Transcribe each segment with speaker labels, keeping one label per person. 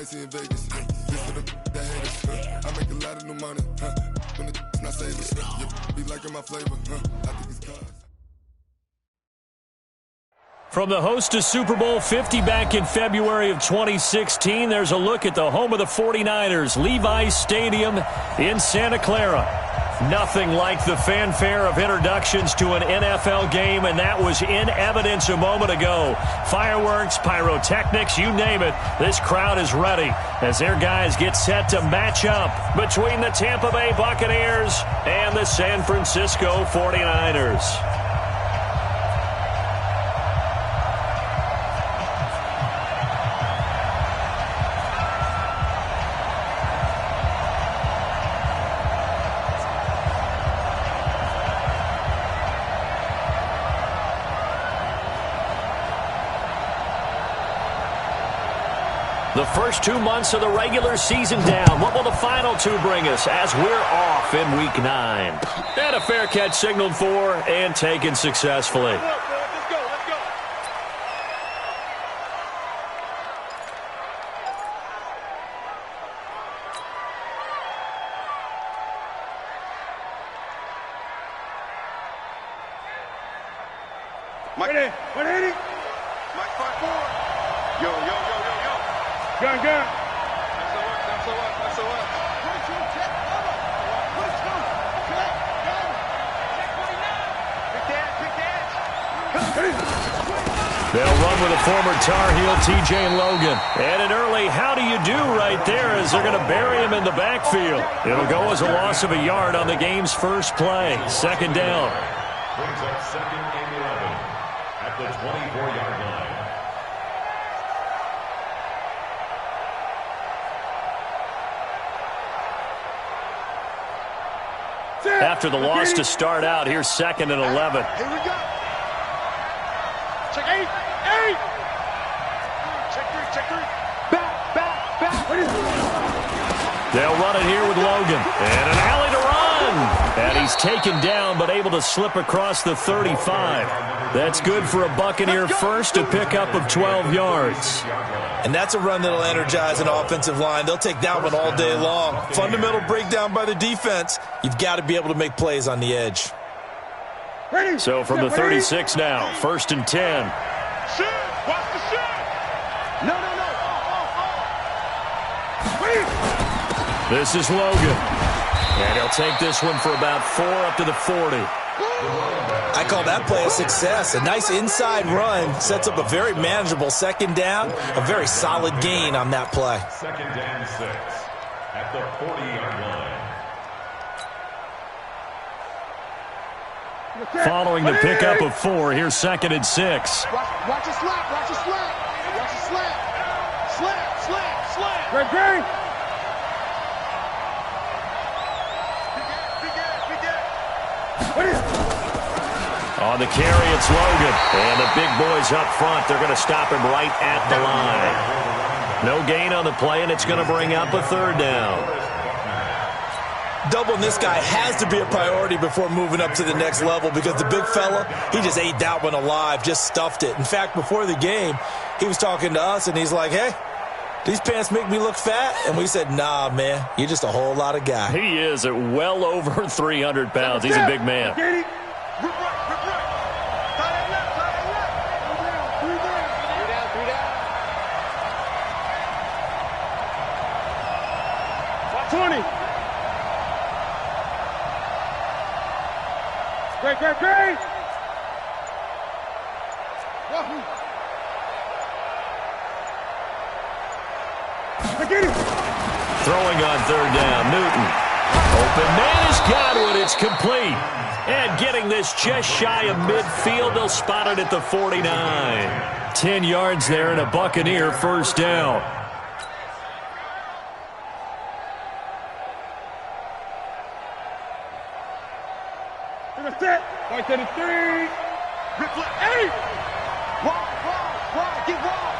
Speaker 1: icy in Vegas. This for the that haters. I make a lot of new money. When it's not savings. Be liking my flavor. I think it's cause.
Speaker 2: From the host to Super Bowl 50 back in February of 2016, there's a look at the home of the 49ers, Levi's Stadium in Santa Clara. Nothing like the fanfare of introductions to an NFL game, and that was in evidence a moment ago. Fireworks, pyrotechnics, you name it, this crowd is ready as their guys get set to match up between the Tampa Bay Buccaneers and the San Francisco 49ers. The first 2 months of the regular season down. What will the final two bring us as we're off in Week 9? And a fair catch signaled for and taken successfully.
Speaker 3: Let's go.
Speaker 4: Mike, 180. Mike 5-4. Yo. Gun. That's so what?
Speaker 2: They'll run with a former Tar Heel, TJ Logan. And an early how do you do right there as they're going to bury him in the backfield. It'll go as a loss of a yard on the game's first play. Second down.
Speaker 5: Brings up second and 11 at the 24-yard line.
Speaker 2: After the loss to start out, here's second and 11.
Speaker 4: Here we go. Check 8. Check 3. Back.
Speaker 2: They'll run it here with Logan. And an alley to run. And he's taken down, but able to slip across the 35. That's good for a Buccaneer first, a pickup of 12 yards.
Speaker 6: And that's a run that'll energize an offensive line. They'll take that one all day long. Fundamental breakdown by the defense. You've got to be able to make plays on the edge.
Speaker 2: So from the 36 now, first and 10.
Speaker 4: Shoot. Watch the shot. No.
Speaker 2: This is Logan. And he'll take this one for about 4 up to the 40.
Speaker 6: I call that play a success. A nice inside run sets up a very manageable second down. A very solid gain on that play.
Speaker 5: Second down 6 at the 40-yard line.
Speaker 2: Following the pickup of 4, here's second and 6.
Speaker 4: Watch it slap. Slap. Great.
Speaker 2: On the carry, it's Logan. And the big boys up front, they're going to stop him right at the line. No gain on the play, and it's going to bring up a third down.
Speaker 6: Doubling this guy has to be a priority before moving up to the next level because the big fella, he just ate that one alive, just stuffed it. In fact, before the game, he was talking to us, and he's like, hey, these pants make me look fat? And we said, nah, man, you're just a whole lot of guy.
Speaker 2: He is at well over 300 pounds. He's a big man.
Speaker 4: Great.
Speaker 2: Throwing on third down, Newton. Open man has got it. It's complete. And getting this just shy of midfield, they'll spot it at the 49. 10 yards there and a Buccaneer first down.
Speaker 4: Point to the 3. Reflect. 8. Wide. Get wide.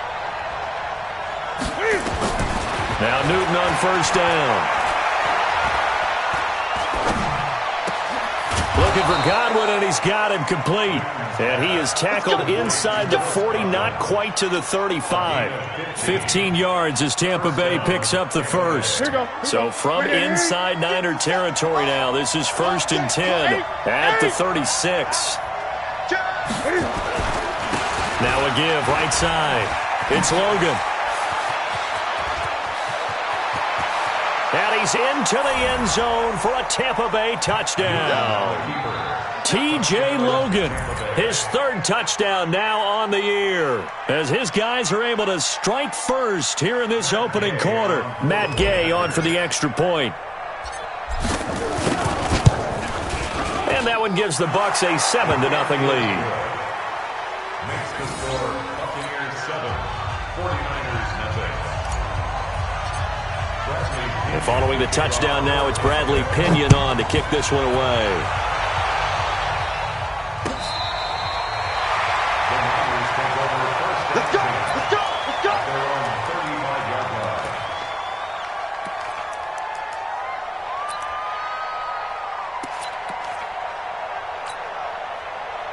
Speaker 2: Now Newton on first down. Looking for Godwin, and he's got him complete. And he is tackled inside the 40, not quite to the 35. 15 yards as Tampa Bay picks up the first. So from inside Niner territory now, this is 1st and 10 at the 36. Now a give right side. It's Logan. And he's into the end zone for a Tampa Bay touchdown. T.J. Logan, his 3rd touchdown now on the year, as his guys are able to strike first here in this opening quarter. Matt Gay on for the extra point. And that one gives the Bucs a 7-0 lead.
Speaker 5: Makes the score Buccaneers 7, 49ers nothing.
Speaker 2: And following the touchdown now, it's Bradley Pinion on to kick this one away.
Speaker 5: The Niners take over first down.
Speaker 4: Let's go! Let's go! Let's go!
Speaker 5: Their own 35-yard line.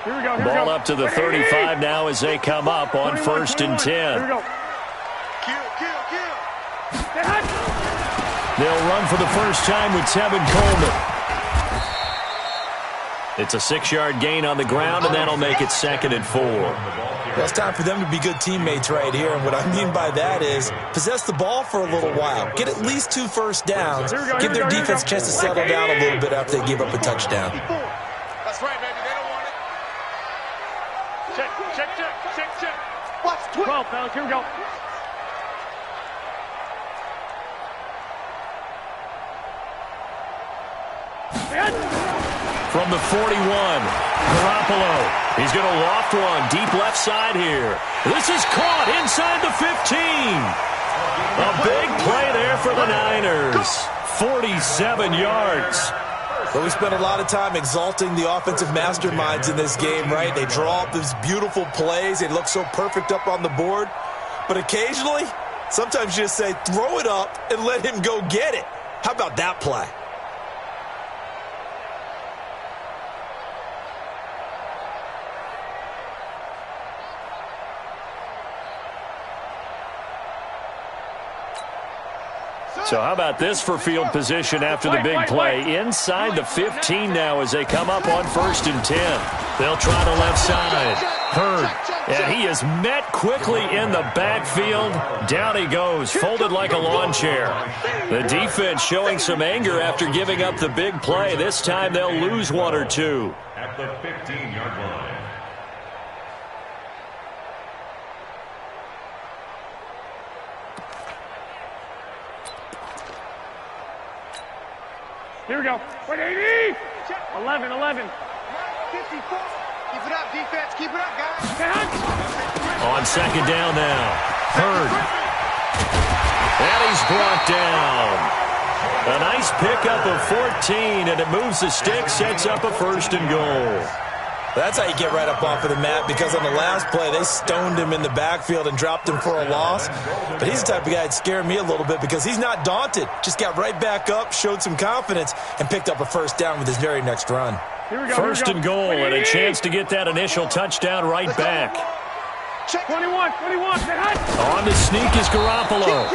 Speaker 4: Here we go. Here
Speaker 2: Ball
Speaker 4: we go.
Speaker 2: up to the 35 now as they come up on 1st and 10.
Speaker 4: Here we go. Kill.
Speaker 2: They'll run for the first time with Tevin Coleman. It's a 6-yard gain on the ground, and that'll make it 2nd and 4.
Speaker 6: Well, it's time for them to be good teammates right here. And what I mean by that is possess the ball for a little while. Get at least 2 first downs. Give their defense a chance to settle down a little bit after they give up a touchdown.
Speaker 4: That's right, baby. They don't want it. Check. Watch 12, fellas. Here we go.
Speaker 2: From the 41, Garoppolo. He's going to loft one deep left side here. This is caught inside the 15. A big play there for the Niners. 47 yards.
Speaker 6: But we spent a lot of time exalting the offensive masterminds in this game, right? They draw up these beautiful plays. They look so perfect up on the board. But occasionally, sometimes you just say, throw it up and let him go get it. How about that play?
Speaker 2: So how about this for field position after the big play? Inside the 15 now as they come up on 1st and 10. They'll try the left side. Hurd. And he is met quickly in the backfield. Down he goes, folded like a lawn chair. The defense showing some anger after giving up the big play. This time they'll lose 1 or 2.
Speaker 5: At the 15-yard line.
Speaker 4: Here we go. 180. 11. 54. Keep it up, defense. Keep it up, guys.
Speaker 2: On 2nd down now. Hurd. And he's brought down. A nice pickup of 14, and it moves the stick, sets up a 1st and goal.
Speaker 6: That's how you get right up off of the mat, because on the last play, they stoned him in the backfield and dropped him for a loss. But he's the type of guy that scared me a little bit because he's not daunted. Just got right back up, showed some confidence, and picked up a 1st down with his very next run.
Speaker 4: Here we go.
Speaker 2: 1st and goal, and a chance to get that initial touchdown right back.
Speaker 4: 21.
Speaker 2: On the sneak is Garoppolo.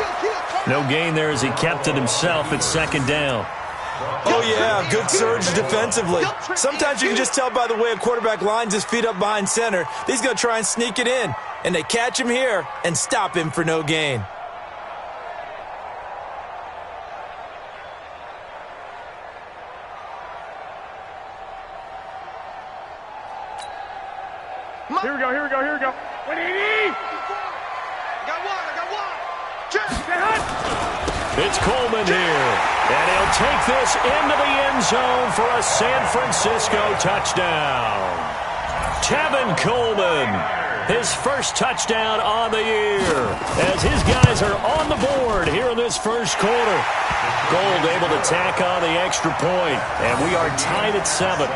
Speaker 2: No gain there as he kept it himself at 2nd down.
Speaker 6: Oh, yeah, good surge defensively. Sometimes you can just tell by the way a quarterback lines his feet up behind center. He's going to try and sneak it in. And they catch him here and stop him for no gain.
Speaker 4: Here we go. 180. Got one.
Speaker 2: It's Coleman here. And he'll take this into the end zone for a San Francisco touchdown. Tevin Coleman, his 1st touchdown on the year, as his guys are on the board here in this 1st quarter. Gold able to tack on the extra point, and we are tied at 7.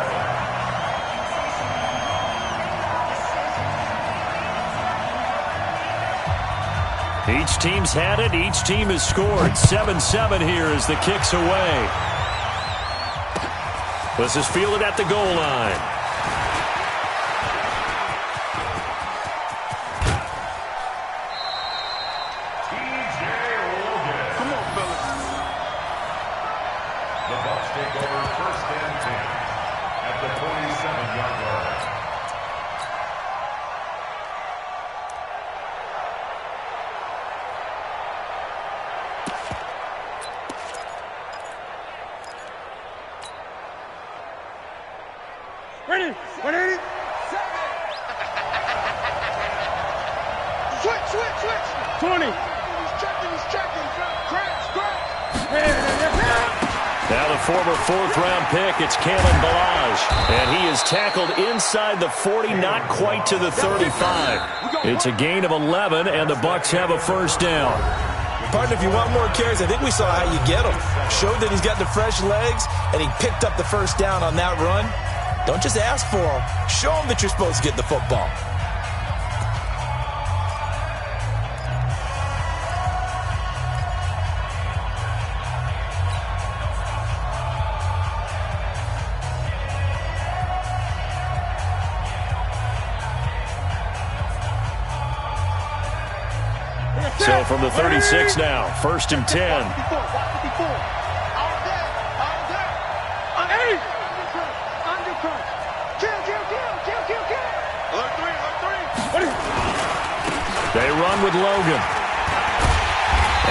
Speaker 2: Each team's had it. Each team has scored. 7-7 here as the kick's away. This is fielded at the goal line.
Speaker 4: Come on, fellas.
Speaker 5: The Bucs take over 1st and 10 at the 27-yard line.
Speaker 4: Ready? 180. Switch. 20. He's checking. Crash.
Speaker 2: Now the former 4th-round pick, it's Kalen Balaj. And he is tackled inside the 40, not quite to the 35. It's a gain of 11, and the Bucs have a first down.
Speaker 6: Partner, if you want more carries, I think we saw how you get them. Showed that he's got the fresh legs, and he picked up the first down on that run. Don't just ask for them. Show them that you're supposed to get the football.
Speaker 2: So from the 36 now, 1st and 10. They run with Logan.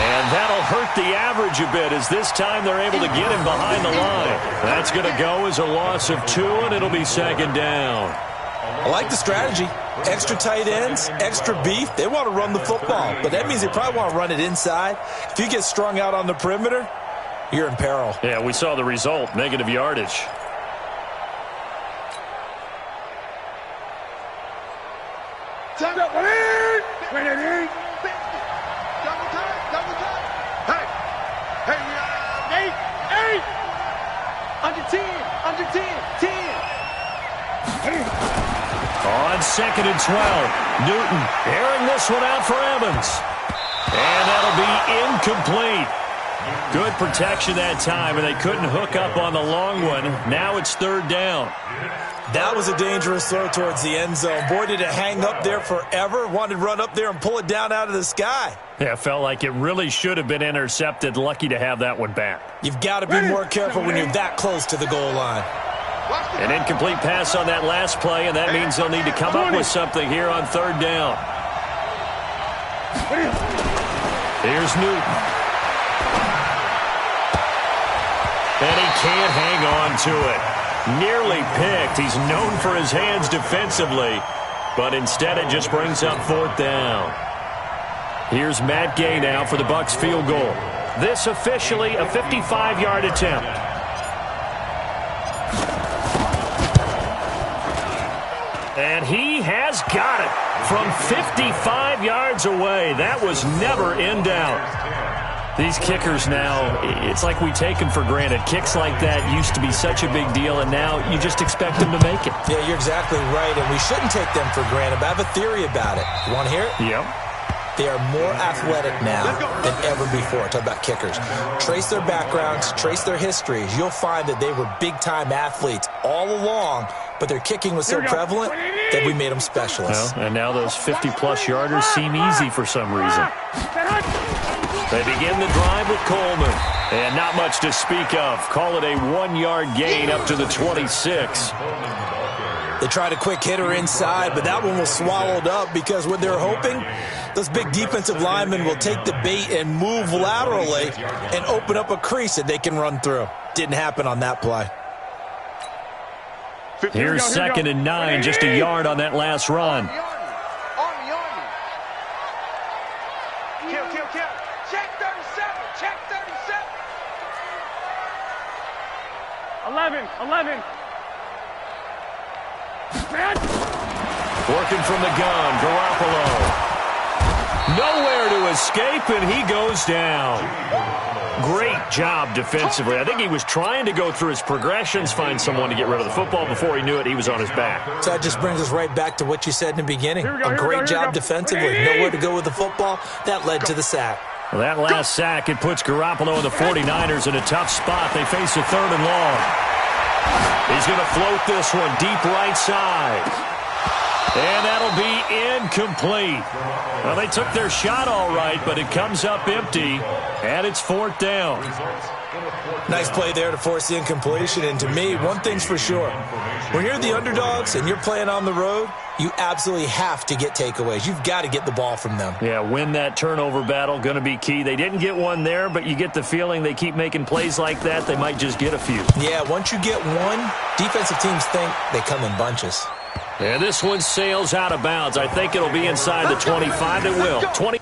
Speaker 2: And that'll hurt the average a bit as this time they're able to get him behind the line. That's going to go as a loss of 2, and it'll be 2nd down.
Speaker 6: I like the strategy. Extra tight ends, extra beef. They want to run the football, but that means they probably want to run it inside. If you get strung out on the perimeter, you're in peril.
Speaker 2: Yeah, we saw the result, negative yardage.
Speaker 4: Double time. Hey. 8. Under 10. 10.
Speaker 2: On 2nd and 12, Newton airing this one out for Evans. And that'll be incomplete. Good protection that time, and they couldn't hook up on the long one. Now it's 3rd down.
Speaker 6: That was a dangerous throw towards the end zone. Boy, did it hang up there forever. Wanted to run up there and pull it down out of the sky.
Speaker 2: Yeah, felt like it really should have been intercepted. Lucky to have that one back.
Speaker 6: You've got to be more careful when you're that close to the goal line.
Speaker 2: An incomplete pass on that last play, and that means they'll need to come up with something here on 3rd down. Here's Newton. And he can't hang on to it. Nearly picked. He's known for his hands defensively, but instead it just brings up 4th down. Here's Matt Gay now for the Bucs field goal. This officially a 55-yard attempt. And he has got it from 55 yards away. That was never in doubt. These kickers now, it's like we take them for granted. Kicks like that used to be such a big deal, and now you just expect them to make it.
Speaker 6: Yeah, you're exactly right, and we shouldn't take them for granted, but I have a theory about it. You want to hear it?
Speaker 2: Yep.
Speaker 6: They are more athletic now than ever before. Talk about kickers. Trace their backgrounds, trace their histories. You'll find that they were big-time athletes all along, but their kicking was so prevalent that we made them specialists.
Speaker 2: Well, and now those 50-plus yarders seem easy for some reason. They begin the drive with Coleman. And not much to speak of. Call it a 1-yard gain up to the 26.
Speaker 6: They tried a quick hitter inside, but that one was swallowed up because what they're hoping, those big defensive linemen will take the bait and move laterally and open up a crease that they can run through. Didn't happen on that play.
Speaker 2: Here's 2nd and 9, just a yard on that last run.
Speaker 4: Kill. Check 37. 11.
Speaker 2: Working from the gun, Garoppolo. Nowhere to escape, and he goes down. Great job defensively. I think he was trying to go through his progressions, find someone to get rid of the football. Before he knew it, he was on his back.
Speaker 6: So that just brings us right back to what you said in the beginning. A great job defensively. Nowhere to go with the football. That led to the sack.
Speaker 2: Well, that last sack, it puts Garoppolo and the 49ers in a tough spot. They face a 3rd and long. He's going to float this one deep right side. And that'll be incomplete. Well, they took their shot all right, but it comes up empty, and it's 4th down.
Speaker 6: Nice play there to force the incompletion. And to me, one thing's for sure. When you're the underdogs and you're playing on the road, you absolutely have to get takeaways. You've got to get the ball from them.
Speaker 2: Yeah, win that turnover battle, going to be key. They didn't get one there, but you get the feeling they keep making plays like that, they might just get a few.
Speaker 6: Yeah, once you get one, defensive teams think they come in bunches.
Speaker 2: And this one sails out of bounds. I think it'll be inside the 25. It will. 20.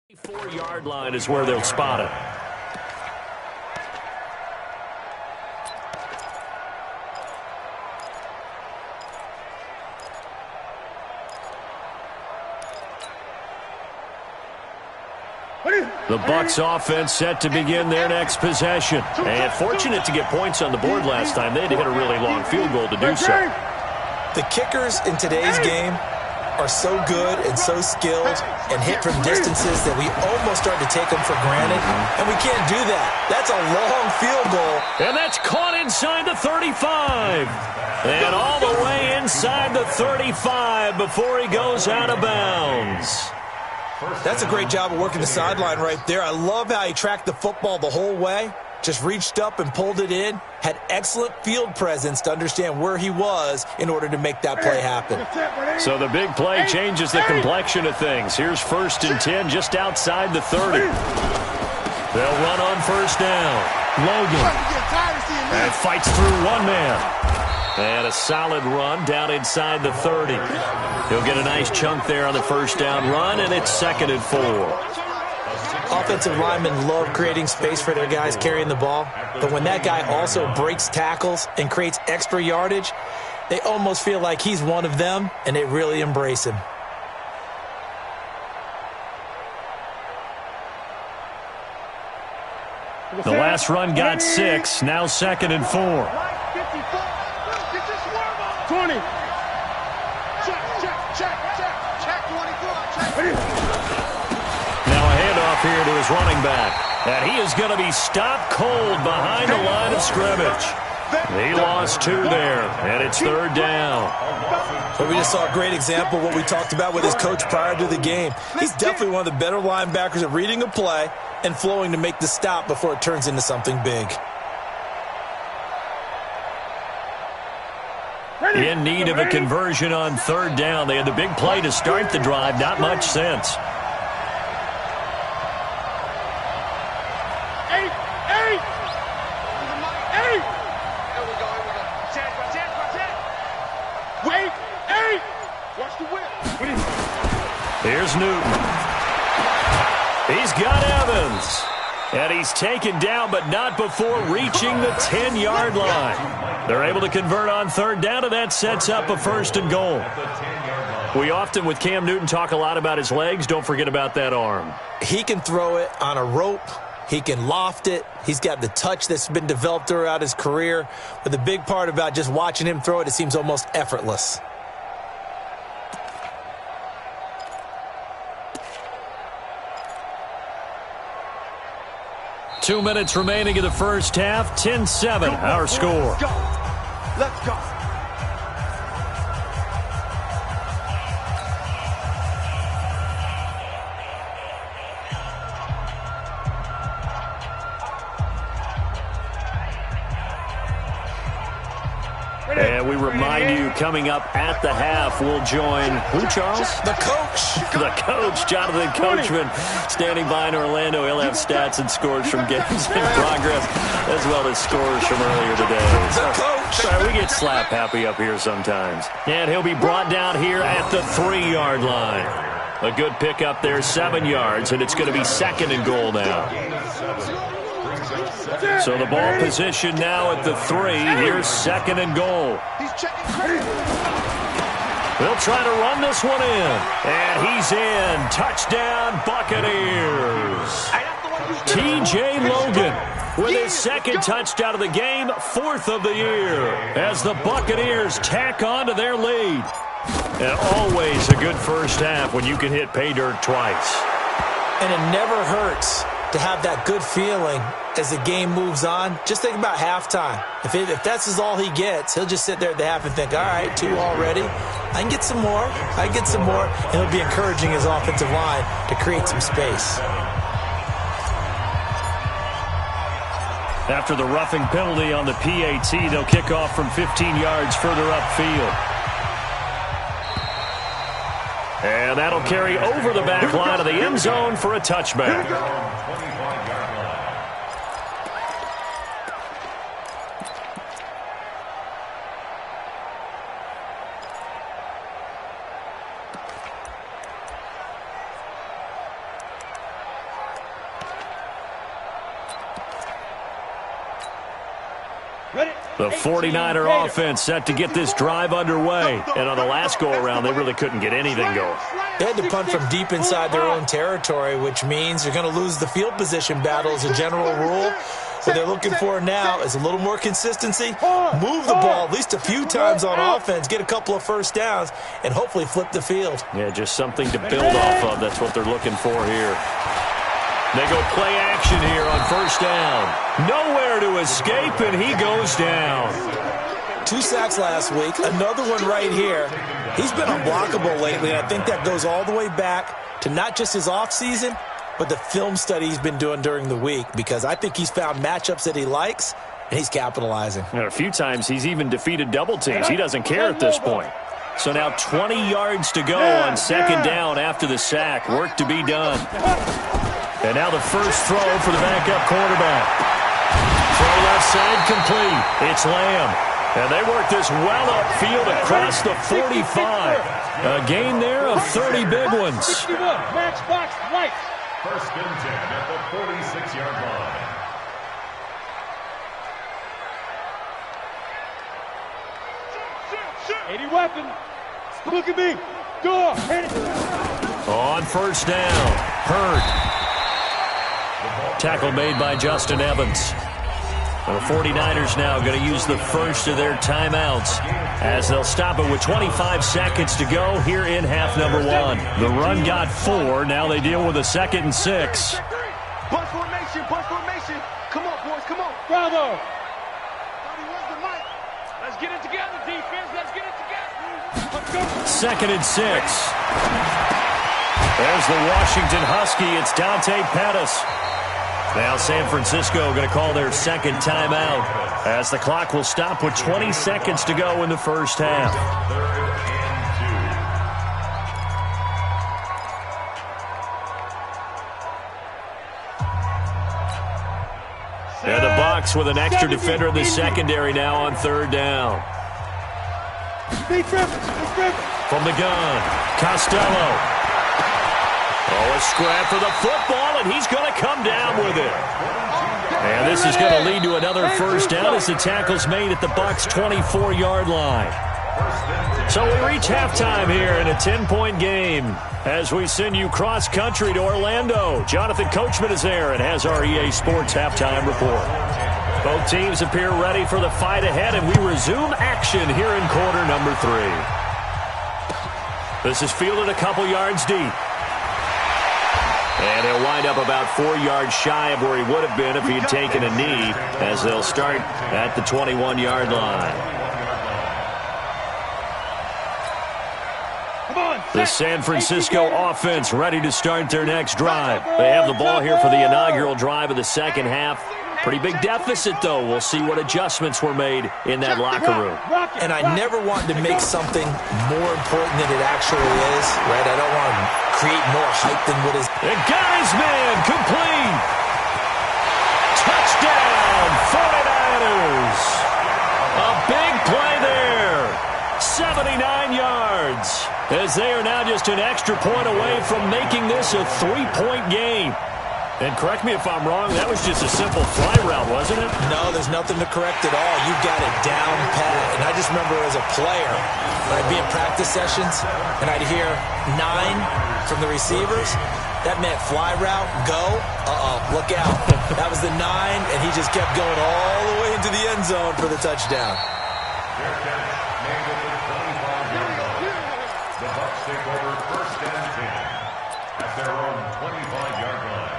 Speaker 2: The 4-yard line is where they'll spot it. The Bucs offense set to begin their next possession. And fortunate to get points on the board last time. They had to hit a really long field goal to do so.
Speaker 6: The kickers in today's game are so good and so skilled and hit from distances that we almost start to take them for granted, and we can't do that. That's a long field goal.
Speaker 2: And that's caught inside the 35. And all the way inside the 35 before he goes out of bounds.
Speaker 6: That's a great job of working the sideline right there. I love how he tracked the football the whole way, just reached up and pulled it in, had excellent field presence to understand where he was in order to make that play happen.
Speaker 2: So the big play changes the complexion of things. Here's 1st and 10 just outside the 30. They'll run on 1st down. Logan. And fights through one man. And a solid run down inside the 30. He'll get a nice chunk there on the 1st down run, and it's 2nd and 4.
Speaker 6: Offensive linemen love creating space for their guys carrying the ball, but when that guy also breaks tackles and creates extra yardage, they almost feel like he's one of them, and they really embrace him.
Speaker 2: The last run got 6, now 2nd and 4.
Speaker 4: 20. Check 24.
Speaker 2: Now a handoff here to his running back. And he is going to be stopped cold behind the line of scrimmage. He lost 2 there, and it's 3rd down.
Speaker 6: But we just saw a great example of what we talked about with his coach prior to the game. He's definitely one of the better linebackers at reading a play and flowing to make the stop before it turns into something big.
Speaker 2: In need of a conversion on 3rd down. They had the big play to start the drive. Not much sense. Here's Newton. He's got Evans. And he's taken down, but not before reaching the 10-yard line. They're able to convert on 3rd down, and that sets up a 1st and goal. We often, with Cam Newton, talk a lot about his legs. Don't forget about that arm.
Speaker 6: He can throw it on a rope. He can loft it. He's got the touch that's been developed throughout his career. But the big part about just watching him throw it, it seems almost effortless.
Speaker 2: Two minutes remaining in the first half. 10-7, our score.
Speaker 4: Let's go.
Speaker 2: And we remind you, coming up at the half, we'll join who, Charles?
Speaker 6: The coach.
Speaker 2: The coach, Jonathan Coachman, standing by in Orlando. He'll have stats and scores from games in progress, as well as scores from earlier today.
Speaker 6: The coach.
Speaker 2: Sorry, we get slap happy up here sometimes. And he'll be brought down here at the 3-yard line. A good pickup there, 7 yards, and it's going to be 2nd and goal now. So the ball position now at the 3. Here's 2nd and goal. They'll try to run this one in. And he's in. Touchdown, Buccaneers. T.J. Logan with his 2nd touchdown of the game, 4th of the year, as the Buccaneers tack on to their lead. And always a good first half when you can hit pay dirt twice.
Speaker 6: And it never hurts to have that good feeling as the game moves on. Just think about halftime. If that's all he gets, he'll just sit there at the half and think, all right, 2 already. I can get some more. I can get some more. And he'll be encouraging his offensive line to create some space.
Speaker 2: After the roughing penalty on the PAT, they'll kick off from 15 yards further upfield. And that'll carry over the back line of the end zone for a touchback. The 49er offense set to get this drive underway. And on the last go-around, they really couldn't get anything going.
Speaker 6: They had to punt from deep inside their own territory, which means you're going to lose the field position battle as a general rule. What they're looking for now is a little more consistency, move the ball at least a few times on offense, get a couple of first downs, and hopefully flip the field.
Speaker 2: Yeah, just something to build off of. That's what they're looking for here. They go play action here on first down. Nowhere to escape, and he goes down.
Speaker 6: 2 sacks last week, another one right here. He's been unblockable lately, and I think that goes all the way back to not just his offseason, but the film study he's been doing during the week, because I think he's found matchups that he likes, and he's capitalizing.
Speaker 2: And a few times he's even defeated double teams. He doesn't care at this point. So now 20 yards to go on second down after the sack. Work to be done. And now the first throw for the backup quarterback. Throw left side complete. It's Lamb. And they work this well upfield across the 45. A gain there of 30 big ones.
Speaker 4: 61, match box, right.
Speaker 5: First and 10 at the 46-yard line.
Speaker 4: Any weapon. Look at me. Go. Hit it.
Speaker 2: On first down. Hurd. Tackle made by Justin Evans. The 49ers now going to use the first of their timeouts as they'll stop it with 25 seconds to go here in half number 1. The run got 4. Now they deal with a 2nd and 6.
Speaker 4: Bunch formation, bunch formation. Come on, boys, come on. Bravo. Let's get it together, defense. Let's get it together. Let's go.
Speaker 2: 2nd and 6. There's the Washington Husky. It's Dante Pettis. Now San Francisco going to call their second timeout as the clock will stop with 20 seconds to go in the first half. And the Bucs with an extra defender in the secondary now on third down. From the gun, Costello. Oh, a scrap for the football, and he's going to come down with it. And this is going to lead to another first down as the tackle's made at the Bucs' 24-yard line. So we reach halftime here in a 10-point game as we send you cross-country to Orlando. Jonathan Coachman is there and has our EA Sports halftime report. Both teams appear ready for the fight ahead, and we resume action here in quarter number 3. This is fielded a couple yards deep. And he'll wind up about 4 yards shy of where he would have been if he had taken a knee as they'll start at the 21-yard line. The San Francisco offense ready to start their next drive. They have the ball here for the inaugural drive of the second half. Pretty big deficit, though. We'll see what adjustments were made in that locker room.
Speaker 6: And I never want to make something more important than it actually is, right? I don't want to create more hype than what is.
Speaker 2: And got his man complete. Touchdown, 49ers. A big play there. 79 yards. as they are now just an extra point away from making this a 3-point game. And correct me if I'm wrong, that was just a simple fly route, wasn't it?
Speaker 6: No, there's nothing to correct at all. You've got it down pat. And I just remember as a player, when I'd be in practice sessions and I'd hear 9 from the receivers, that meant fly route, go, look out. That was the 9, and he just kept going all the way into the end zone for the touchdown.
Speaker 5: Their catch made at the 25-yard line. The Bucs take over 1st and 10 at their own 25-yard line.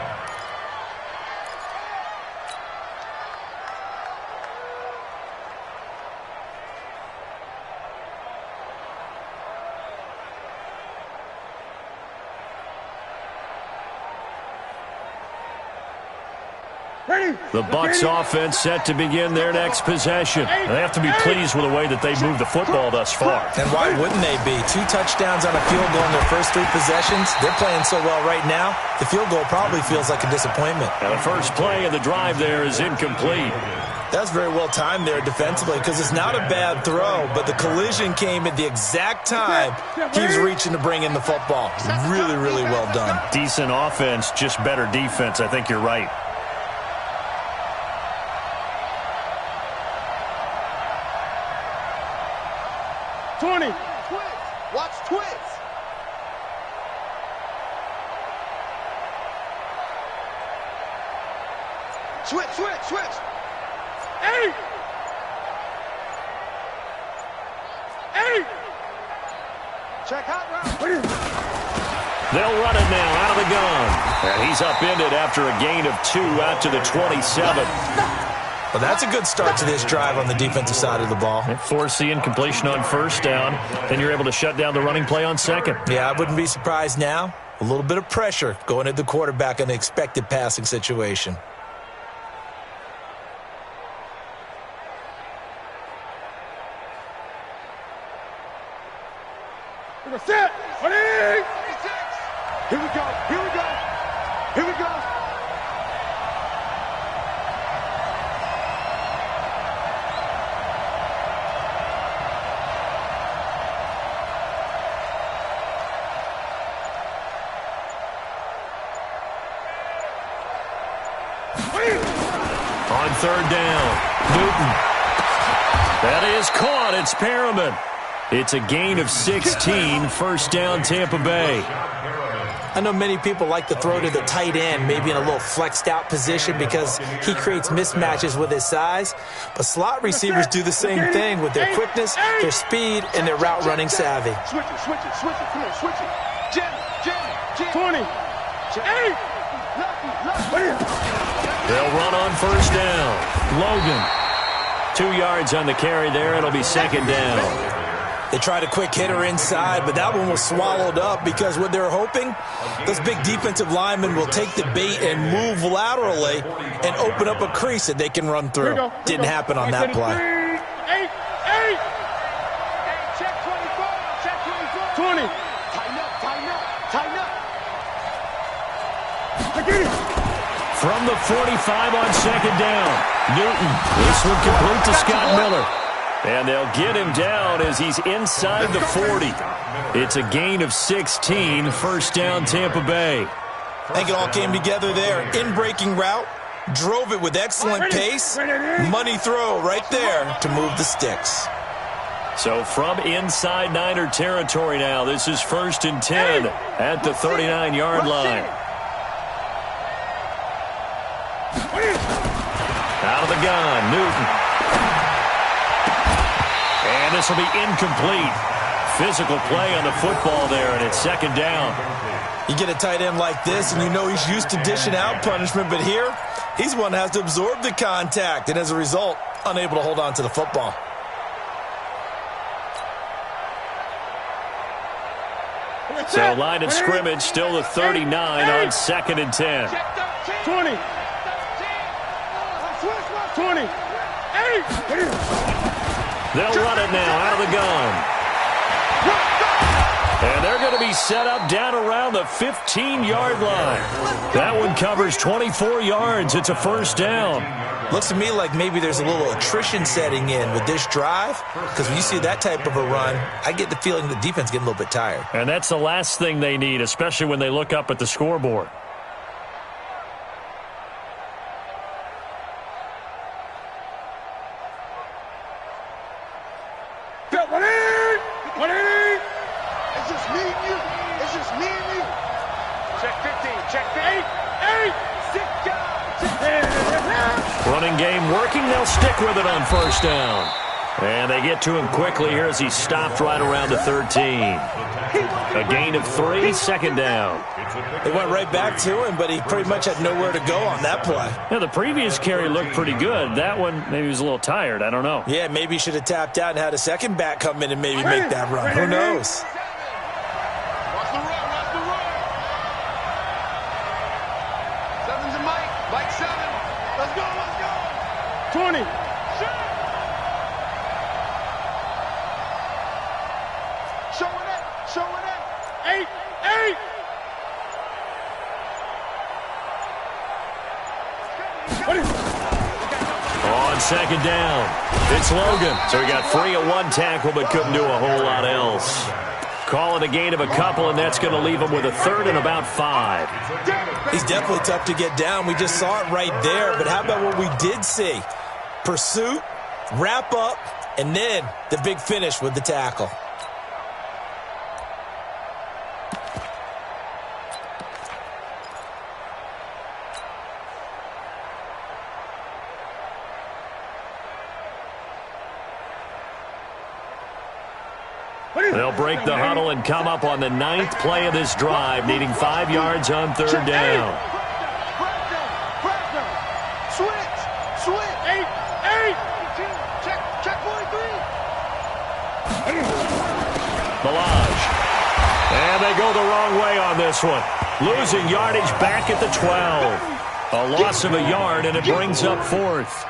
Speaker 2: The Bucs offense set to begin their next possession. They have to be pleased with the way that they moved the football thus far.
Speaker 6: And why wouldn't they be? 2 touchdowns on a field goal in their first 3 possessions. They're playing so well right now, the field goal probably feels like a disappointment.
Speaker 2: And the first play of the drive there is incomplete.
Speaker 6: That's very well timed there defensively because it's not a bad throw, but the collision came at the exact time he was reaching to bring in the football. Really, really well done.
Speaker 2: Decent offense, just better defense. I think you're right.
Speaker 4: Watch twits. Switch. Hey! Check hot route.
Speaker 2: They'll run it now out of the gun. And he's upended after a gain of 2 out to the 27.
Speaker 6: Well, that's a good start to this drive on the defensive side of the ball.
Speaker 2: Force the incompletion on first down. Then you're able to shut down the running play on second.
Speaker 6: Yeah, I wouldn't be surprised now. A little bit of pressure going at the quarterback in the expected passing situation.
Speaker 4: Set. Here we go.
Speaker 2: On third down, Newton. That is caught. It's Perriman. It's a gain of 16, first down Tampa Bay.
Speaker 6: I know many people like to throw to the tight end, maybe in a little flexed out position because he creates mismatches with his size. But slot receivers do the same thing with their quickness, their speed, and their route running savvy.
Speaker 4: Switch it. Come on, switch it. Jam. 20.
Speaker 2: They'll run on first down. Logan. 2 yards on the carry there. It'll be second down.
Speaker 6: They tried a quick hitter inside, but that one was swallowed up because what they're hoping, those big defensive linemen will take the bait and move laterally and open up a crease that they can run through. Didn't happen on that play.
Speaker 4: Check 24. 20. Tighten up.
Speaker 2: From the 45 on second down, Newton. This one complete to Scott Miller. And they'll get him down as he's inside the 40. It's a gain of 16, first down Tampa Bay.
Speaker 6: I think it all came together there. In-breaking route, drove it with excellent pace. Money throw right there to move the sticks.
Speaker 2: So from inside Niner territory now, this is 1st and 10 at the 39-yard line. Out of the gun, Newton. And this will be incomplete. Physical play on the football there, and it's second down.
Speaker 6: You get a tight end like this, and you know he's used to dishing out punishment, but here, he's one that has to absorb the contact, and as a result, unable to hold on to the football.
Speaker 2: So line of scrimmage, still the 39 on 2nd and 10.
Speaker 4: 20.
Speaker 2: They'll run it now out of the gun. And they're going to be be set up down around the 15-yard line. That one covers 24 yards. It's a first down.
Speaker 6: Looks to me like maybe there's a little attrition setting in with this drive, because when you see that type of a run, I get the feeling the defense getting a little bit tired.
Speaker 2: And that's the last thing they need, especially when they look up at the scoreboard.
Speaker 4: It's just me and you. It's just me and you. Check 15. Check 8. 6 guys.
Speaker 2: Running game working. They'll stick with it on first down. And they get to him quickly here as he stopped right around the 13. A gain of 3, second down.
Speaker 6: They went right back to him, but he pretty much had nowhere to go on that play.
Speaker 2: Yeah, the previous carry looked pretty good. That one, maybe he was a little tired. I don't know.
Speaker 6: Yeah, maybe he should have tapped out and had a second back come in and maybe make that run. Who knows?
Speaker 4: Watch the run. Watch the run. 7's a Mike. Mike 7. Let's go. Let's go. 20. Showing it. Showing it. 8. 8.
Speaker 2: On second down, it's Logan. So he got free of one tackle but couldn't do a whole lot else. Call it a gain of a couple, and that's going to leave him with a third and about 5.
Speaker 6: He's definitely tough to get down. We just saw it right there. But how about what we did see? Pursuit, wrap up, and then the big finish with the tackle.
Speaker 2: They'll break the huddle and come up on the 9th play of this drive, needing 5 yards on third down.
Speaker 4: Switch. 8. Check 43.
Speaker 2: Milage. And they go the wrong way on this one. Losing yardage back at the 12. A loss of a yard, and it brings up 4th.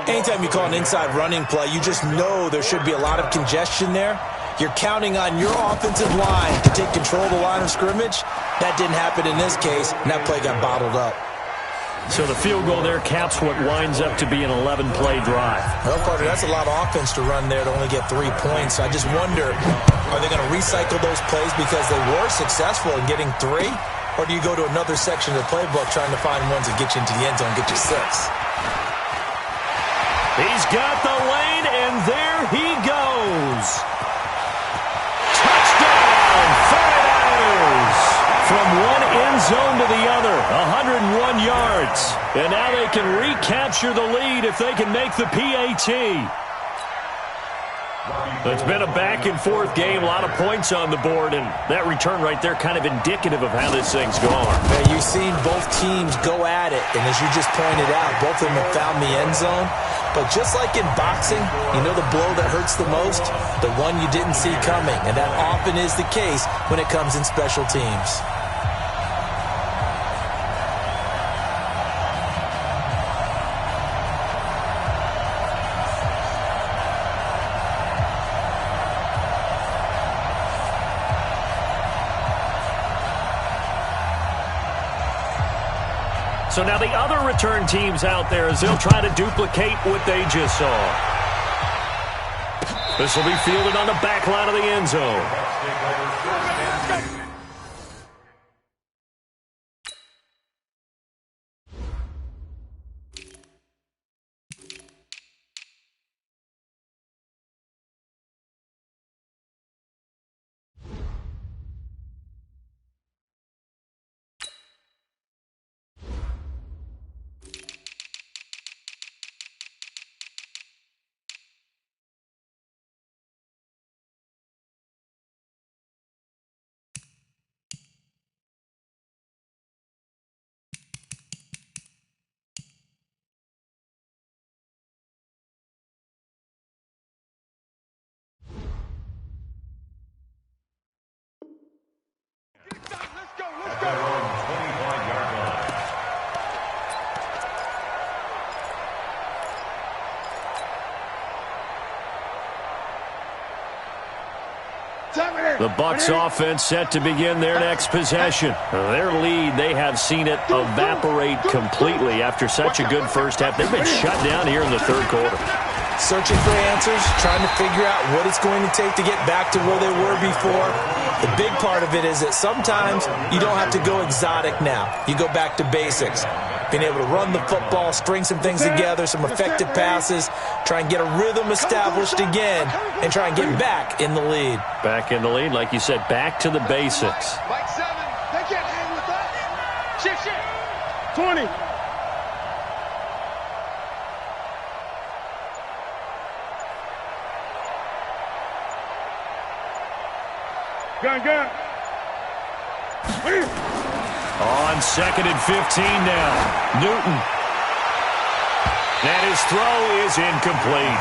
Speaker 6: Anytime you call an inside running play, you just know there should be a lot of congestion there. You're counting on your offensive line to take control of the line of scrimmage. That didn't happen in this case, and that play got bottled up.
Speaker 2: So the field goal there caps what winds up to be an 11-play drive.
Speaker 6: Well, Carter, that's a lot of offense to run there to only get 3 points. So I just wonder, are they going to recycle those plays because they were successful in getting 3? Or do you go to another section of the playbook trying to find ones that get you into the end zone and get you 6?
Speaker 2: He's got the lane, and there he goes. Touchdown, 49ers. From one end zone to the other, 101 yards. And now they can recapture the lead if they can make the PAT. It's been a back-and-forth game, a lot of points on the board, and that return right there kind of indicative of how this thing's gone.
Speaker 6: Man, you've seen both teams go at it, and as you just pointed out, both of them have found the end zone. But just like in boxing, you know the blow that hurts the most? The one you didn't see coming, and that often is the case when it comes in special teams.
Speaker 2: So now the other return teams out there as they'll try to duplicate what they just saw. This will be fielded on the back line of the end zone. The Bucs offense set to begin their next possession. Their lead, they have seen it evaporate completely after such a good first half. They've been shut down here in the third quarter.
Speaker 6: Searching for answers, trying to figure out what it's going to take to get back to where they were before. The big part of it is that sometimes you don't have to go exotic now. You go back to basics. Being able to run the football, string some things together, some effective passes, try and get a rhythm established again, and try and get back in the lead.
Speaker 2: Back in the lead, like you said, back to the basics.
Speaker 4: Mike 7, they can't hang with us. Shift. 20. Gun.
Speaker 2: On 2nd and 15 now. Newton. And his throw is incomplete.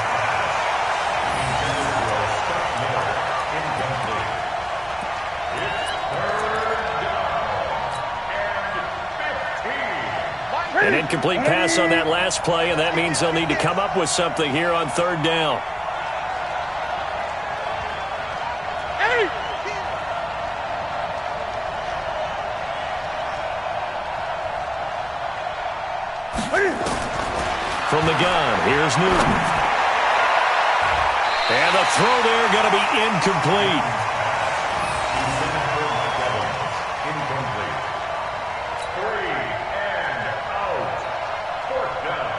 Speaker 2: An incomplete pass on that last play, and that means they'll need to come up with something here on 3rd down. From the gun, here's Newton. And the throw there going to be incomplete.
Speaker 5: Incomplete. 3 and out. 4th down.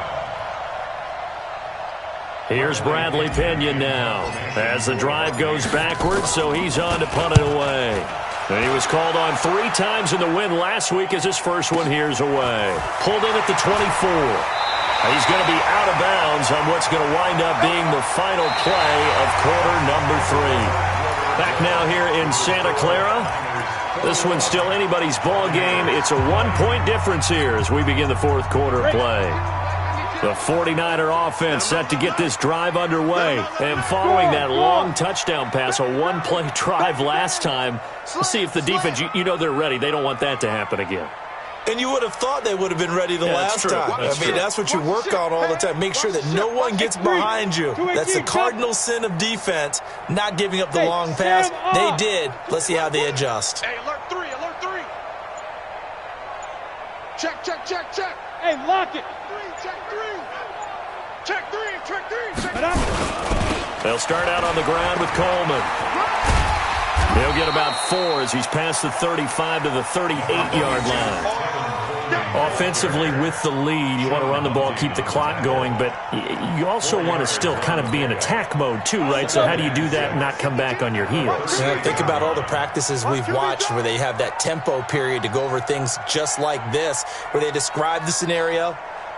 Speaker 2: Here's Bradley Pinion now as the drive goes backwards, so he's on to punt it away. And he was called on 3 times in the win last week as his first one here's away. Pulled in at the 24. He's going to be out of bounds on what's going to wind up being the final play of quarter number 3. Back now here in Santa Clara. This one's still anybody's ball game. It's a 1-point difference here as we begin the 4th quarter play. The 49er offense set to get this drive underway. And following that long touchdown pass, a 1-play drive last time, let's see if the defense, you know they're ready. They don't want that to happen again.
Speaker 6: And you would have thought they would have been ready the last time. That's what you work on all the time. Make sure that no one gets behind you. That's the cardinal sin of defense, not giving up the long pass. They did. Let's see how they adjust.
Speaker 4: Hey, alert 3. Check. Hey, lock it. 3, check 3. Check 3.
Speaker 2: They'll start out on the ground with Coleman. They'll get about 4 as he's past the 35 to the 38-yard line. Offensively with the lead, you want to run the ball, keep the clock going, but you also want to still kind of be in attack mode too, right? So how do you do that and not come back on your heels?
Speaker 6: Yeah, think about all the practices we've watched where they have that tempo period to go over things just like this, where they describe the scenario,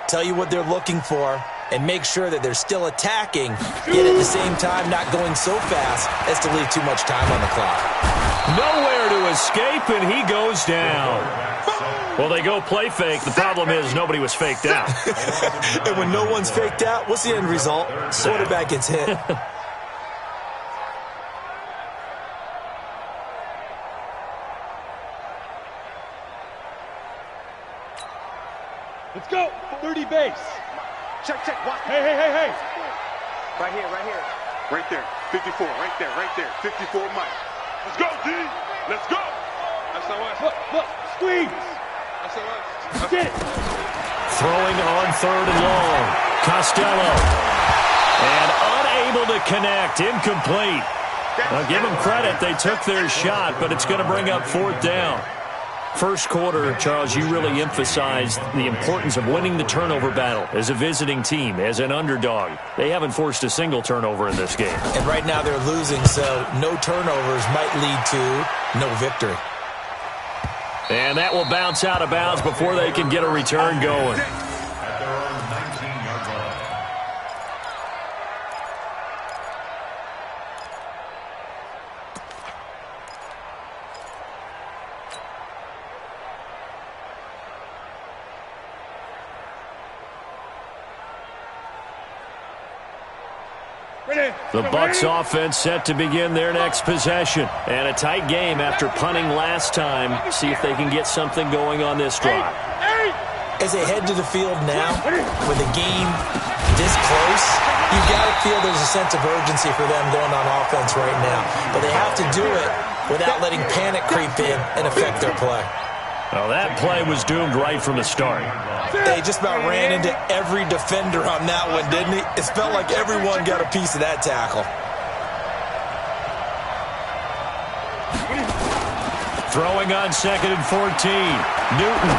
Speaker 6: tell you what they're looking for, and make sure that they're still attacking, yet at the same time not going so fast as to leave too much time on the clock.
Speaker 2: Nowhere to escape, and he goes down. Well, they go play fake. The problem is nobody was faked out.
Speaker 6: And when no one's faked out, what's the end result? Quarterback gets hit.
Speaker 4: Let's go. 30 base. Check. Watch. Hey. Right here. Right there. 54. Right there. 54 Mike. Let's go, D. Let's go. That's the way. Look. Squeeze. That's the way. Get it.
Speaker 2: Throwing on 3rd and long. Costello. And unable to connect. Incomplete. Now, give them credit. They took their shot, but it's going to bring up 4th down. First quarter, Charles, you really emphasized the importance of winning the turnover battle as a visiting team, as an underdog. They haven't forced a single turnover in this game.
Speaker 6: And right now they're losing, so no turnovers might lead to no victory.
Speaker 2: And that will bounce out of bounds before they can get a return going.
Speaker 5: At their own 19-yard line.
Speaker 2: The Bucs offense set to begin their next possession. And a tight game after punting last time. See if they can get something going on this drive.
Speaker 6: As they head to the field now, with the game this close, you've got to feel there's a sense of urgency for them going on offense right now. But they have to do it without letting panic creep in and affect their play.
Speaker 2: Well, that play was doomed right from the start.
Speaker 6: They just about ran into every defender on that one, didn't he? It felt like everyone got a piece of that tackle.
Speaker 2: Throwing on 2nd and 14. Newton.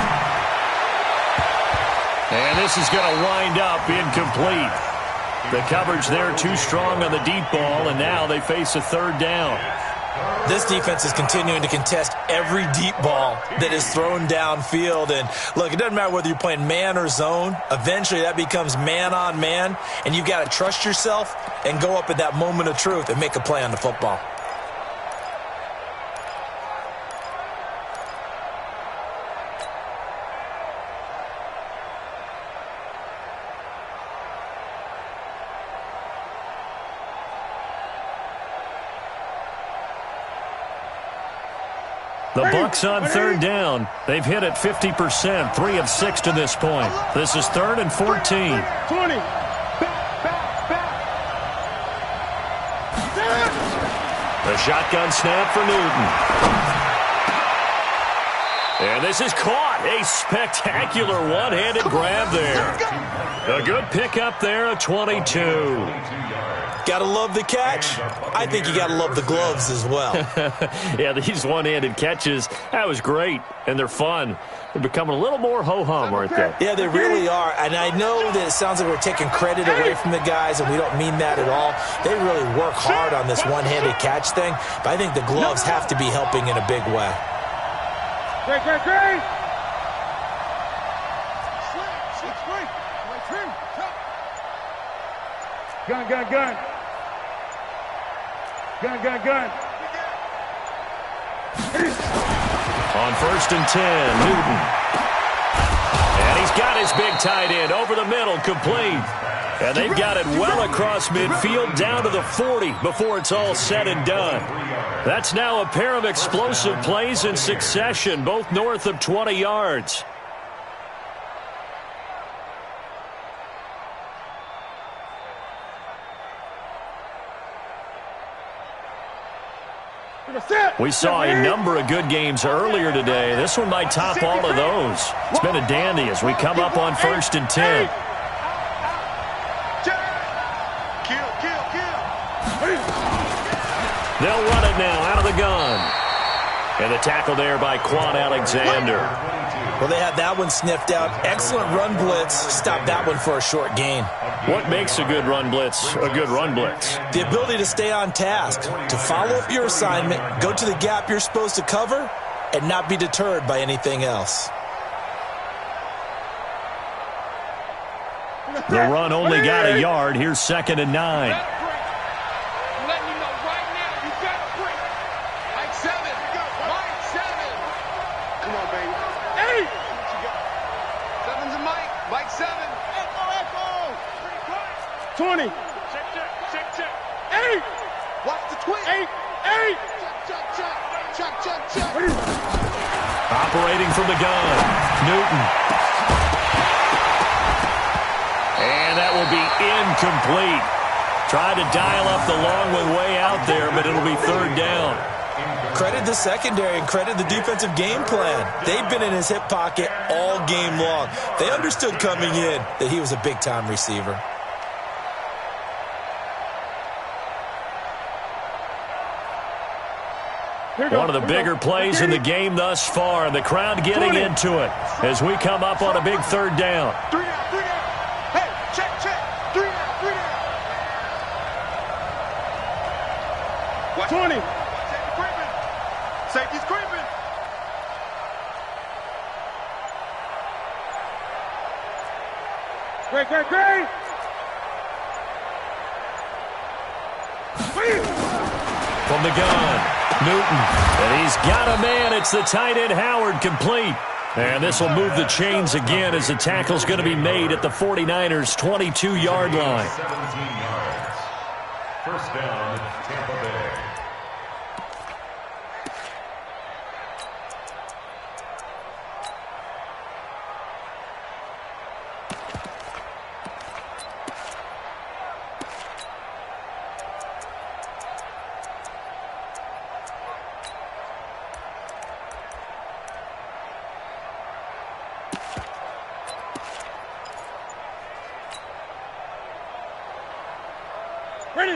Speaker 2: And this is going to wind up incomplete. The coverage there too strong on the deep ball, and now they face a 3rd down.
Speaker 6: This defense is continuing to contest every deep ball that is thrown downfield. And, look, it doesn't matter whether you're playing man or zone. Eventually, that becomes man-on-man, and you've got to trust yourself and go up at that moment of truth and make a play on the football.
Speaker 2: The Bucs on 3rd down. They've hit it 50%, 3 of 6 to this point. This is 3rd and 14.
Speaker 4: 20.
Speaker 2: The shotgun snap for Newton. And this is caught. A spectacular one-handed grab there. A good pickup there, a 22.
Speaker 6: Got to love the catch. I think you got to love the gloves as well.
Speaker 2: Yeah, these one-handed catches, that was great, and they're fun. They're becoming a little more ho-hum, aren't they?
Speaker 6: Yeah, they really are. And I know that it sounds like we're taking credit away from the guys, and we don't mean that at all. They really work hard on this one-handed catch thing, but I think the gloves have to be helping in a big way.
Speaker 4: Great. Gun. Gun.
Speaker 2: On 1st and 10, Newton. And he's got his big tight end over the middle, complete. And they've got it well across midfield, down to the 40 before it's all said and done. That's now a pair of explosive plays in succession, both north of 20 yards. We saw a number of good games earlier today. This one might top all of those. It's been a dandy as we come up on 1st and 10. They'll run it now out of the gun. And the tackle there by Quan Alexander.
Speaker 6: Well, they had that one sniffed out. Excellent run blitz. Stopped that one for a short gain.
Speaker 2: What makes a good run blitz a good run blitz?
Speaker 6: The ability to stay on task, to follow up your assignment, go to the gap you're supposed to cover, and not be deterred by anything else.
Speaker 2: The run only got a yard. Here's 2nd and 9.
Speaker 4: Come on, baby. 7's a Mike. Mike 7. Echo. 20. Check. 8. Watch the twist. 8. Check.
Speaker 2: Operating from the gun, Newton. And that will be incomplete. Tried to dial up the long one way out there, but it'll be 3rd down.
Speaker 6: Credit the secondary and credit the defensive game plan. They've been in his hip pocket all game long. They understood coming in that he was a big-time receiver.
Speaker 2: One of the bigger plays in the game thus far, and the crowd getting into it as we come up on a big 3rd down.
Speaker 4: 3 down. Hey, check. 3 down. Watch 20. Safety's creeping. Great.
Speaker 2: From the gun, Newton. And he's got a man. It's the tight end, Howard, complete. And this will move the chains again as the tackle's going to be made at the 49ers' 22-yard line.
Speaker 5: 17 yards. First down, Tampa Bay.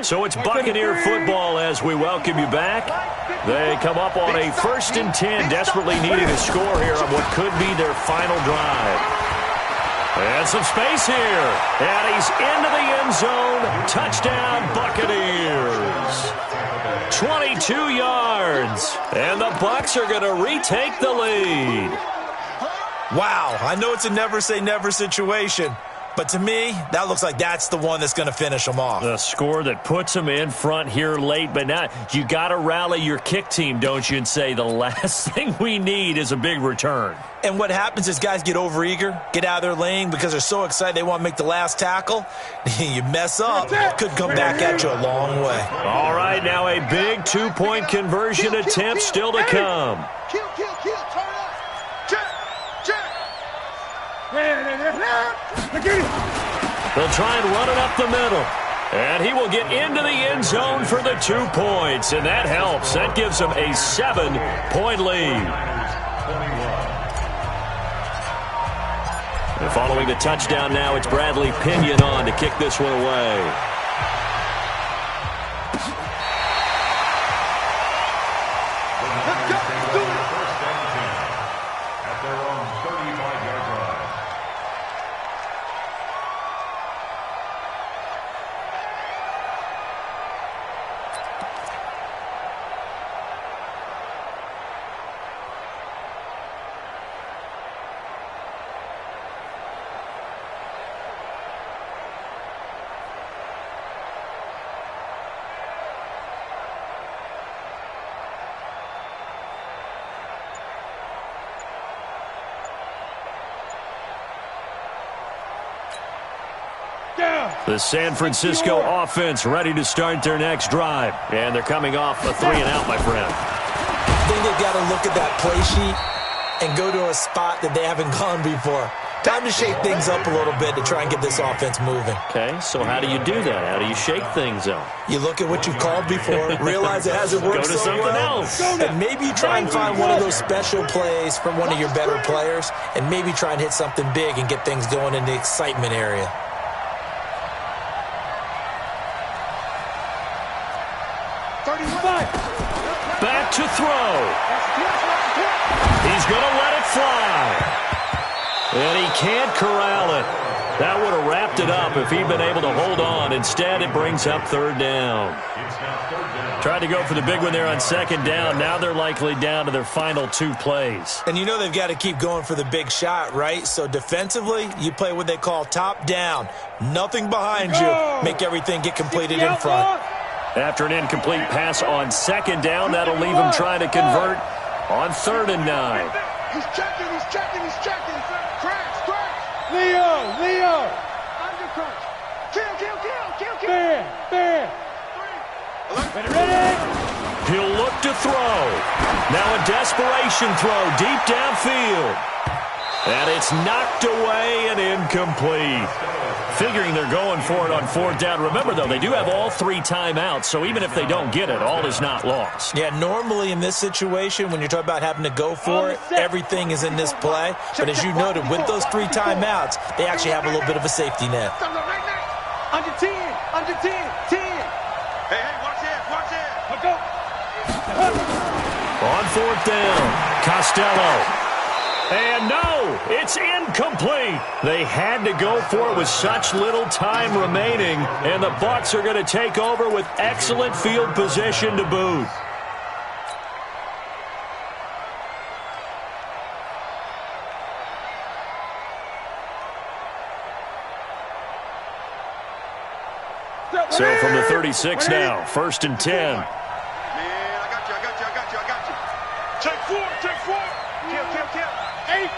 Speaker 2: So it's Buccaneer football as we welcome you back. They come up on a 1st and 10, desperately needing a score here on what could be their final drive. And some space here. And he's into the end zone. Touchdown, Buccaneers. 22 yards. And the Bucs are going to retake the lead.
Speaker 6: Wow, I know it's a never-say-never situation, but to me, that looks like that's the one that's going to finish them off.
Speaker 2: The score that puts them in front here late, but now you got to rally your kick team, don't you, and say the last thing we need is a big return.
Speaker 6: And what happens is guys get overeager, get out of their lane because they're so excited they want to make the last tackle. You mess up, could come back at you a long way.
Speaker 2: All right, now a big two-point conversion attempt still to come.
Speaker 4: Kill, turn up.
Speaker 2: They'll try and run it up the middle. And he will get into the end zone for the 2 points. And that helps. That gives them a 7-point lead. And following the touchdown now, it's Bradley Pinion on to kick this one away. The San Francisco offense ready to start their next drive. And they're coming off a 3-and-out, my friend.
Speaker 6: I think they've got to look at that play sheet and go to a spot that they haven't gone before. Time to shake things up a little bit to try and get this offense moving.
Speaker 2: Okay, so how do you do that? How do you shake things up?
Speaker 6: You look at what you called before, realize it hasn't worked
Speaker 2: Go to
Speaker 6: so
Speaker 2: something
Speaker 6: well,
Speaker 2: else.
Speaker 6: and maybe you try and find one of those special plays from one of your better players, and maybe try and hit something big and get things going in the excitement area.
Speaker 2: Back to throw. He's going to let it fly. And he can't corral it. That would have wrapped it up if he'd been able to hold on. Instead, it brings up 3rd down. Tried to go for the big one there on 2nd down. Now they're likely down to their final 2 plays.
Speaker 6: And you know they've got to keep going for the big shot, right? So defensively, you play what they call top down. Nothing behind you. Make everything get completed in front.
Speaker 2: After an incomplete pass on 2nd down, that'll leave him trying to convert on 3rd and 9.
Speaker 4: He's checking. Crash. Leo. Under crunch. Kill. Fair. Ready.
Speaker 2: He'll look to throw. Now a desperation throw deep downfield. And it's knocked away and incomplete. Figuring they're going for it on 4th down. Remember, though, they do have all 3 timeouts, so even if they don't get it, all is not lost.
Speaker 6: Yeah, normally in this situation, when you're talking about having to go for it, everything is in this play. But as you noted, with those 3 timeouts, they actually have a little bit of a safety net.
Speaker 4: Under 10. 10. Hey, watch it. Go.
Speaker 2: On 4th down, Costello. And no, it's incomplete. They had to go for it with such little time remaining, and the Bucs are going to take over with excellent field position to boot. So from the 36 now, 1st and 10.
Speaker 4: Man, I got you. Check 4. Kill. 8.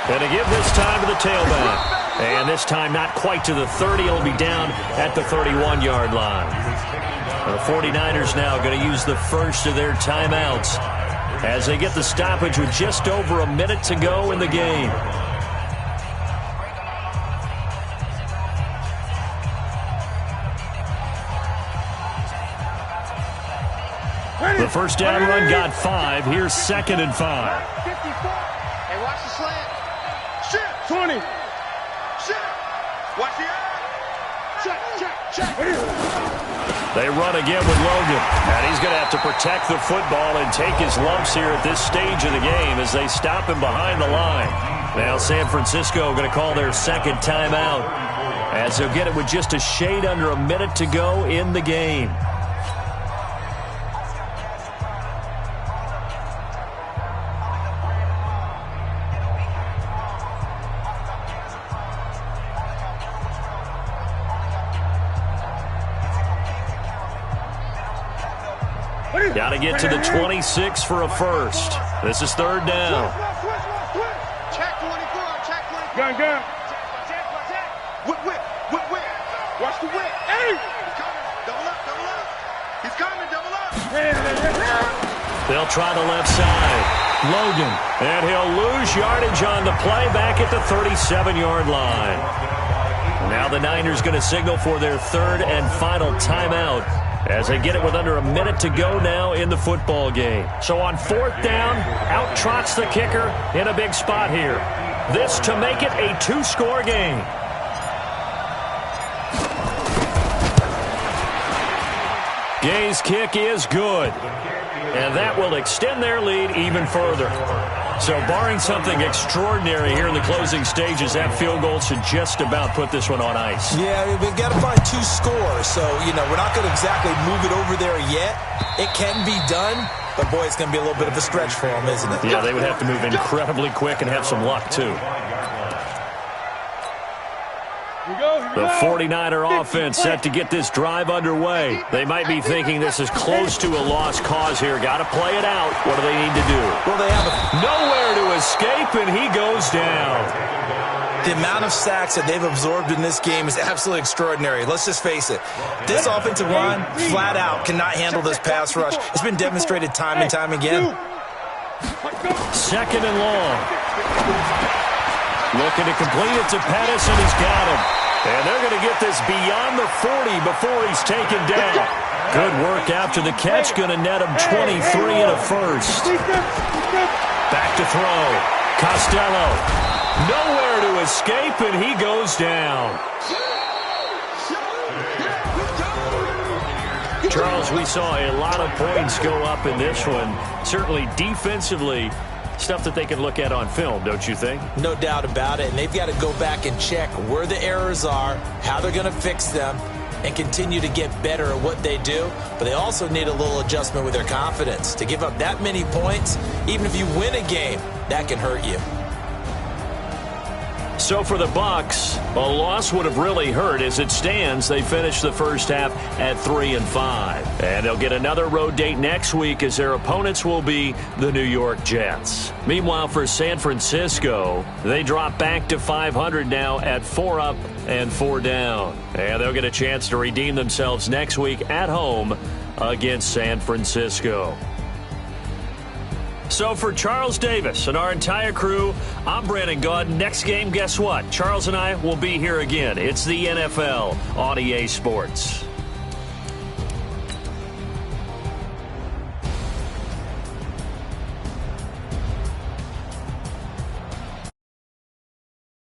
Speaker 2: And to give this time to the tailback. And this time not quite to the 30. It'll be down at the 31-yard line. The 49ers now going to use the first of their timeouts as they get the stoppage with just over a minute to go in the game. The first down run got 5. Here's 2nd and 5.
Speaker 4: 54. Hey, watch the slant. Shit. 20. Shit. Watch the eye.
Speaker 2: They run again with Logan. And he's going to have to protect the football and take his lumps here at this stage of the game as they stop him behind the line. Now San Francisco going to call their second timeout as they'll get it with just a shade under a minute to go in the game. Got to get to the 26 for a first. This is third down.
Speaker 4: Check 24. Check 24. Gun. Whip. Watch the whip. Hey! He's coming. Double up. He's coming. Double up.
Speaker 2: They'll try the left side. Logan. And he'll lose yardage on the play back at the 37-yard line. Now the Niners going to signal for their third and final timeout as they get it with under a minute to go now in the football game. So on fourth down, out trots the kicker in a big spot here. This to make it a two-score game. Gay's kick is good, and that will extend their lead even further. So barring something extraordinary here in the closing stages, that field goal should just about put this one on ice.
Speaker 6: Yeah, we've got to find two scores. So, we're not going to exactly move it over there yet. It can be done, but, boy, it's going to be a little bit of a stretch for them, isn't it?
Speaker 2: Yeah, they would have to move incredibly quick and have some luck, too. The 49er offense set to get this drive underway. They might be thinking this is close to a lost cause here. Got to play it out. What do they need to do?
Speaker 6: Well, they have
Speaker 2: nowhere to escape, and he goes down.
Speaker 6: The amount of sacks that they've absorbed in this game is absolutely extraordinary. Let's just face it. This offensive line, flat out, cannot handle this pass rush. It's been demonstrated time and time again.
Speaker 2: Second and long. Looking to complete it to Pettis, and he's got him. And they're going to get this beyond the 40 before he's taken down. Good work after the catch. Going to net him 23 and a first. Back to throw. Costello. Nowhere to escape, and he goes down. Charles, we saw a lot of points go up in this one. Certainly defensively, stuff that they can look at on film, don't you think?
Speaker 6: No doubt about it. And they've got to go back and check where the errors are, how they're going to fix them, and continue to get better at what they do. But they also need a little adjustment with their confidence. To give up that many points, even if you win a game, that can hurt you.
Speaker 2: So for the Bucs, a loss would have really hurt. As it stands, they finished the first half at 3-5. And they'll get another road date next week as their opponents will be the New York Jets. Meanwhile, for San Francisco, they drop back to 500 now at 4 up and 4 down. And they'll get a chance to redeem themselves next week at home against San Francisco. So for Charles Davis and our entire crew, I'm Brandon Gaud. Next game, guess what? Charles and I will be here again. It's the NFL on EA Sports.